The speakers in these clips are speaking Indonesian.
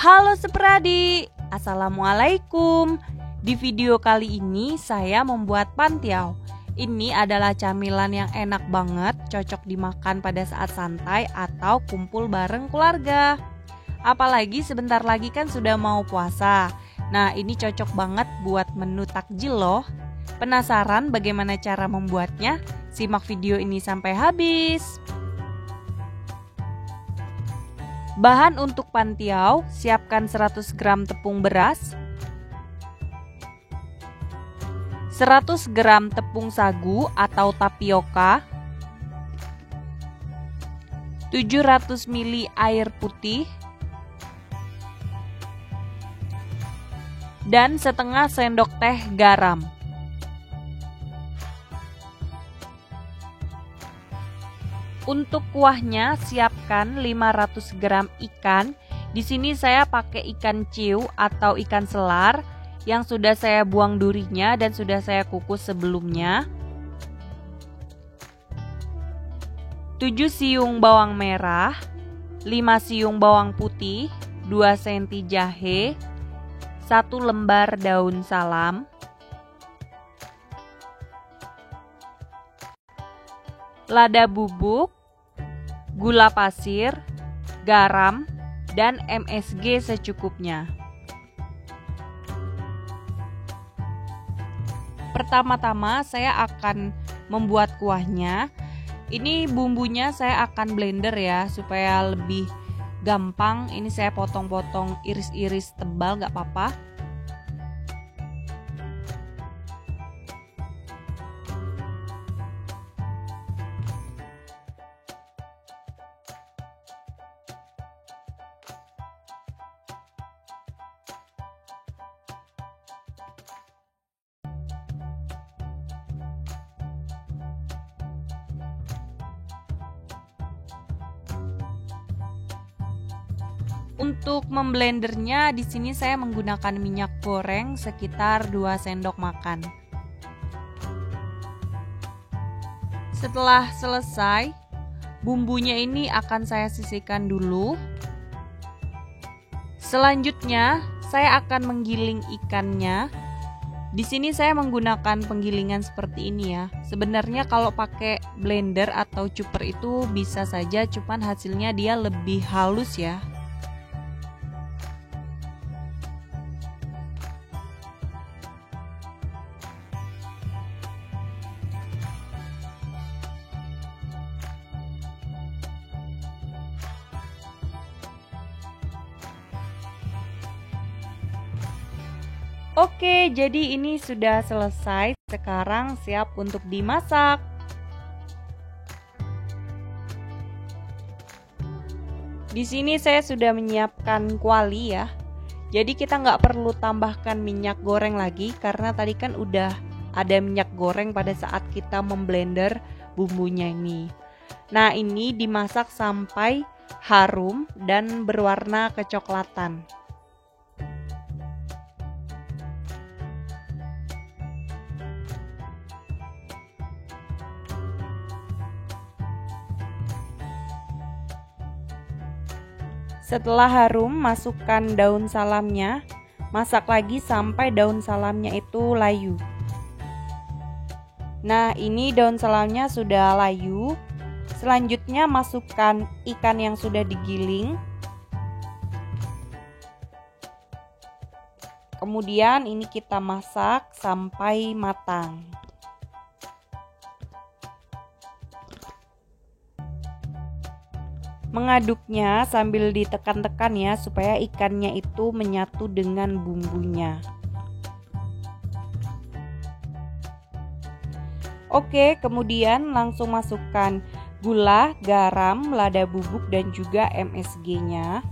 Halo Sepradi, Assalamualaikum. Di video kali ini saya membuat pantiau. Ini adalah camilan yang enak banget, cocok dimakan pada saat santai atau kumpul bareng keluarga. Apalagi sebentar lagi kan sudah mau puasa. Nah, ini cocok banget buat menu takjil loh. Penasaran bagaimana cara membuatnya? Simak video ini sampai habis. Bahan untuk pantiau, siapkan 100 gram tepung beras, 100 gram tepung sagu atau tapioka, 700 ml air putih, dan setengah sendok teh garam. Untuk kuahnya siapkan 500 gram ikan. Di sini saya pakai ikan ciu atau ikan selar yang sudah saya buang durinya dan sudah saya kukus sebelumnya. 7 siung bawang merah, 5 siung bawang putih, 2 cm jahe, 1 lembar daun salam, lada bubuk, gula pasir, garam, dan MSG secukupnya. Pertama-tama saya akan membuat kuahnya. Ini bumbunya saya akan blender ya supaya lebih gampang. Ini saya potong-potong iris-iris tebal, gak apa-apa. Untuk memblendernya di sini saya menggunakan minyak goreng sekitar 2 sendok makan. Setelah selesai, bumbunya ini akan saya sisihkan dulu. Selanjutnya, saya akan menggiling ikannya. Di sini saya menggunakan penggilingan seperti ini ya. Sebenarnya kalau pakai blender atau chopper itu bisa saja, cuman hasilnya dia lebih halus ya. Oke, jadi ini sudah selesai. Sekarang siap untuk dimasak. Di sini saya sudah menyiapkan kuali ya. Jadi kita nggak perlu tambahkan minyak goreng lagi karena tadi kan udah ada minyak goreng pada saat kita memblender bumbunya ini. Nah, ini dimasak sampai harum dan berwarna kecoklatan. Setelah harum, masukkan daun salamnya. Masak lagi sampai daun salamnya itu layu. Nah, ini daun salamnya sudah layu. Selanjutnya masukkan ikan yang sudah digiling. Kemudian ini kita masak sampai matang. Mengaduknya sambil ditekan-tekan ya supaya ikannya itu menyatu dengan bumbunya. Oke, kemudian langsung masukkan gula, garam, lada bubuk dan juga MSG-nya.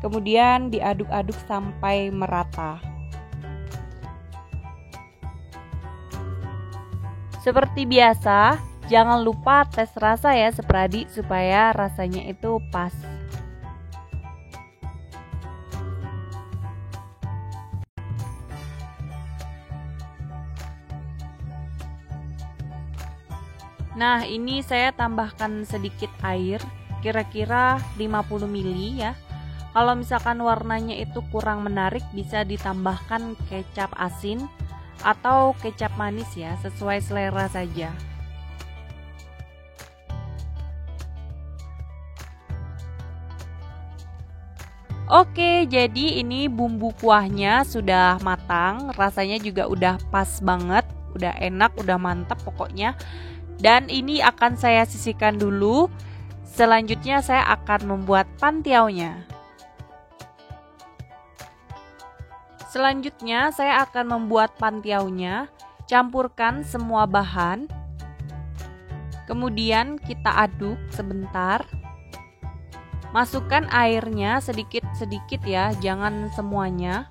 Kemudian diaduk-aduk sampai merata. Seperti biasa, jangan lupa tes rasa ya Sepradi supaya rasanya itu pas. Nah, ini saya tambahkan sedikit air, kira-kira 50 ml ya. Kalau misalkan warnanya itu kurang menarik, bisa ditambahkan kecap asin atau kecap manis ya, sesuai selera saja. Oke, jadi ini bumbu kuahnya sudah matang, rasanya juga udah pas banget, udah enak, udah mantap pokoknya. Dan ini akan saya sisihkan dulu. Selanjutnya saya akan membuat pantiaunya. Selanjutnya saya akan membuat pantiaunya. Campurkan semua bahan. Kemudian kita aduk sebentar. Masukkan airnya sedikit-sedikit ya, jangan semuanya.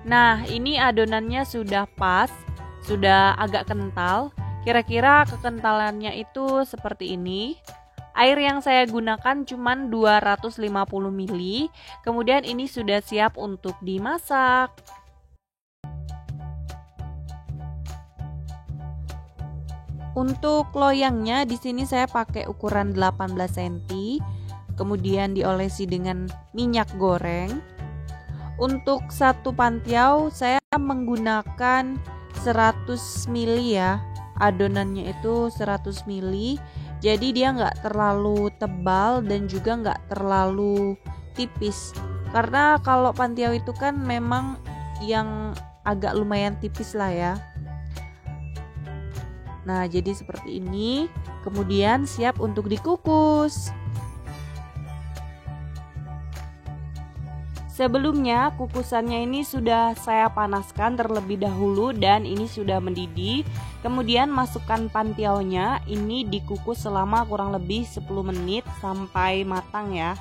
Nah, ini adonannya sudah pas, sudah agak kental. Kira-kira kekentalannya itu seperti ini. Air yang saya gunakan cuma 250 ml. Kemudian ini sudah siap untuk dimasak. Untuk loyangnya di sini saya pakai ukuran 18 cm. Kemudian diolesi dengan minyak goreng. Untuk satu pantiau saya menggunakan 100 ml ya. Adonannya itu 100 ml. Jadi dia nggak terlalu tebal dan juga nggak terlalu tipis. Karena kalau pantiau itu kan memang yang agak lumayan tipis lah ya. Nah, jadi seperti ini. Kemudian siap untuk dikukus. Sebelumnya kukusannya ini sudah saya panaskan terlebih dahulu dan ini sudah mendidih. Kemudian masukkan pantiaunya, ini dikukus selama kurang lebih 10 menit sampai matang ya.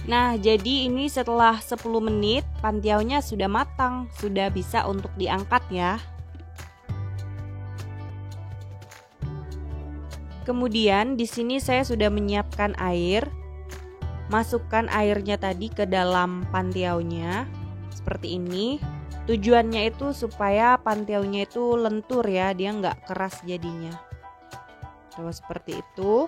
Nah, jadi ini setelah 10 menit pantiaunya sudah matang, sudah bisa untuk diangkat ya. Kemudian di sini saya sudah menyiapkan air. Masukkan airnya tadi ke dalam pantiaunya seperti ini. Tujuannya itu supaya pantiaunya itu lentur ya, dia nggak keras jadinya. Tuh seperti itu.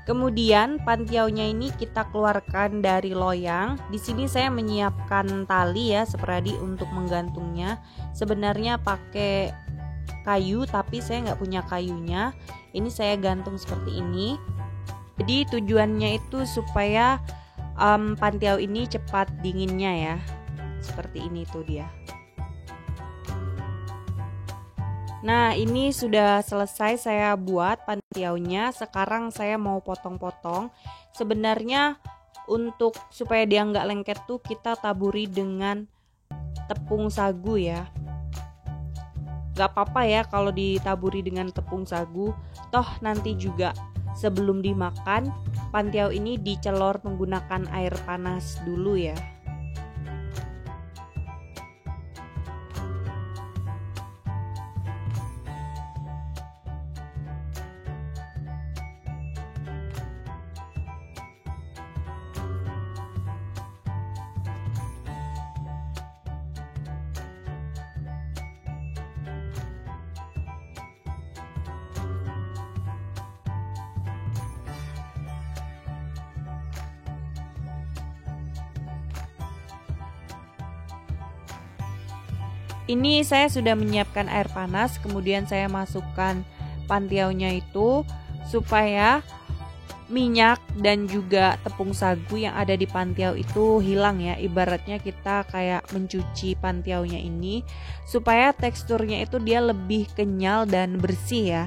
Kemudian pantiaunya ini kita keluarkan dari loyang. Di sini saya menyiapkan tali ya, seperadi untuk menggantungnya. Sebenarnya pakai kayu tapi saya nggak punya kayunya. Ini saya gantung seperti ini. Jadi tujuannya itu supaya pantiau ini cepat dinginnya ya. Seperti ini tuh dia. Nah, ini sudah selesai saya buat pantiaunya. Sekarang saya mau potong-potong. Sebenarnya untuk supaya dia nggak lengket tuh kita taburi dengan tepung sagu ya. Gak apa-apa ya kalau ditaburi dengan tepung sagu. Toh nanti juga sebelum dimakan pantiau ini dicelor menggunakan air panas dulu ya. Ini saya sudah menyiapkan air panas, kemudian saya masukkan pantiaunya itu supaya minyak dan juga tepung sagu yang ada di pantiau itu hilang ya. Ibaratnya kita kayak mencuci pantiaunya ini supaya teksturnya itu dia lebih kenyal dan bersih ya.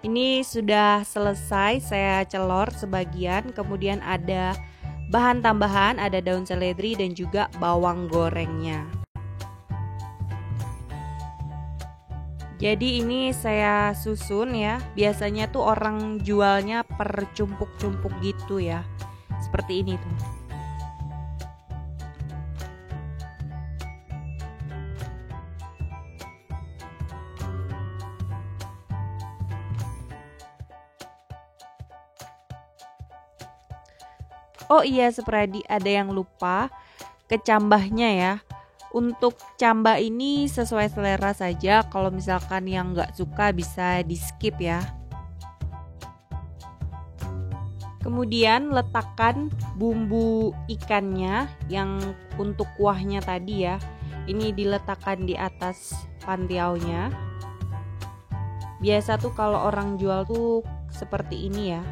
Ini sudah selesai saya celor sebagian, kemudian ada bahan tambahan, ada daun seledri dan juga bawang gorengnya. Jadi ini saya susun ya. Biasanya tuh orang jualnya per cumpuk-cumpuk gitu ya. Seperti ini tuh. Oh iya, Supradi, ada yang lupa kecambahnya ya. Untuk cambah ini sesuai selera saja. Kalau misalkan yang nggak suka bisa di skip ya. Kemudian letakkan bumbu ikannya yang untuk kuahnya tadi ya. Ini diletakkan di atas pantiaunya. Biasa tuh kalau orang jual tuh seperti ini ya.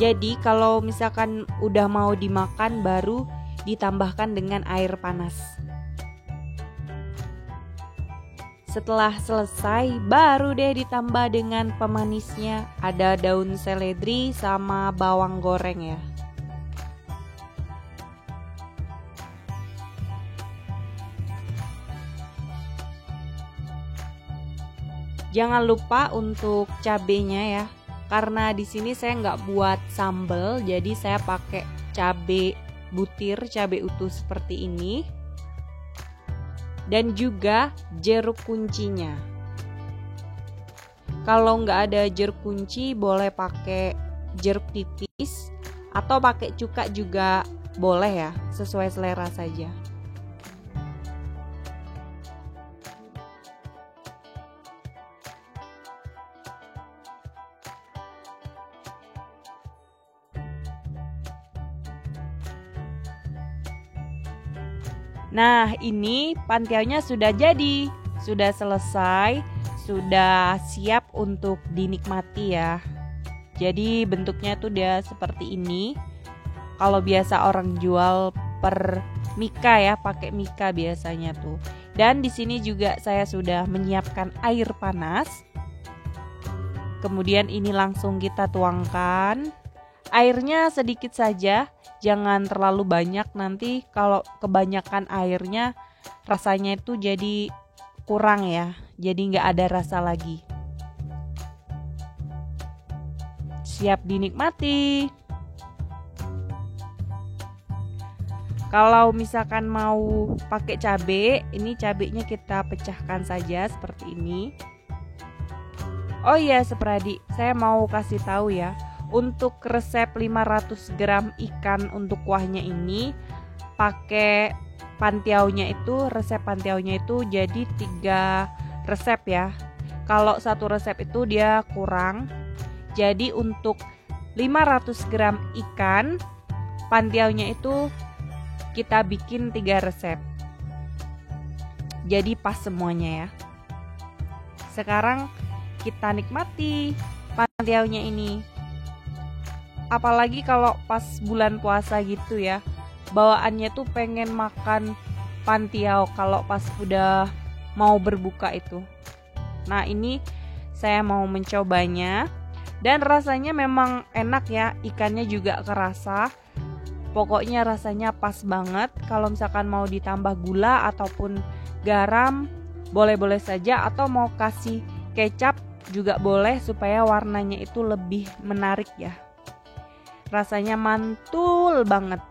Jadi kalau misalkan udah mau dimakan baru ditambahkan dengan air panas. Setelah selesai baru deh ditambah dengan pemanisnya. Ada daun seledri sama bawang goreng ya. Jangan lupa untuk cabenya ya. Karena di sini saya nggak buat sambal, jadi saya pakai cabai butir, cabai utuh seperti ini. Dan juga jeruk kuncinya. Kalau nggak ada jeruk kunci, boleh pakai jeruk tipis atau pakai cuka juga boleh ya, sesuai selera saja. Nah, ini pantiaunya sudah jadi, sudah selesai, sudah siap untuk dinikmati ya. Jadi bentuknya tuh dia seperti ini. Kalau biasa orang jual per mika ya, pakai mika biasanya tuh. Dan di sini juga saya sudah menyiapkan air panas. Kemudian ini langsung kita tuangkan. Airnya sedikit saja. Jangan terlalu banyak, nanti kalau kebanyakan airnya rasanya itu jadi kurang ya. Jadi nggak ada rasa lagi. Siap dinikmati. Kalau misalkan mau pakai cabai, ini cabainya kita pecahkan saja seperti ini. Oh iya, Supradi, saya mau kasih tahu ya. Untuk resep 500 gram ikan untuk kuahnya ini pakai pantiaunya itu, resep pantiaunya itu jadi 3 resep ya. Kalau satu resep itu dia kurang. Jadi untuk 500 gram ikan pantiaunya itu kita bikin 3 resep. Jadi pas semuanya ya. Sekarang kita nikmati pantiaunya ini. Apalagi kalau pas bulan puasa gitu ya, bawaannya tuh pengen makan pantiau kalau pas udah mau berbuka itu. Nah, ini saya mau mencobanya dan rasanya memang enak ya, ikannya juga kerasa. Pokoknya rasanya pas banget. Kalau misalkan mau ditambah gula ataupun garam boleh-boleh saja, atau mau kasih kecap juga boleh supaya warnanya itu lebih menarik ya. Rasanya mantul banget.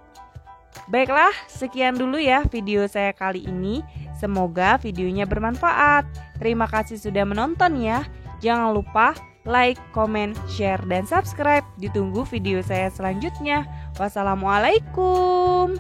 Baiklah, sekian dulu ya video saya kali ini. Semoga videonya bermanfaat. Terima kasih sudah menonton ya. Jangan lupa like, comment, share, dan subscribe. Ditunggu video saya selanjutnya. Wassalamualaikum.